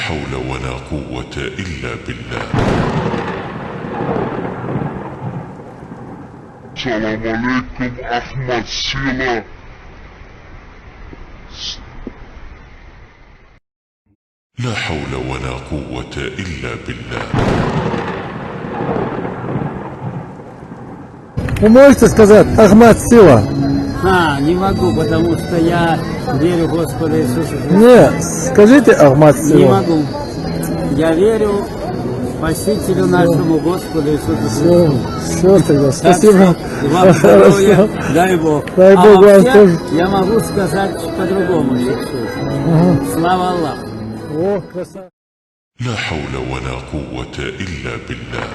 حول ولا قوة إلا بالله. السلام عليكم أحمد سيلا. لا حول ولا قوة إلا بالله. Вы можете сказать Ахмад Сила? Не могу, потому что я верю в Господа Иисуса Христа. Не, скажите Ахмад Сила. Не могу. Я верю Спасителю нашему Господу Иисусу Христу. Все тогда, спасибо. Вам здоровья, дай Бог. Дай Бог вам вообще, тоже. я могу сказать по-другому чуть-чуть. Слава Аллаху. О, красавец. لا حول ولا قوة إلا بالله.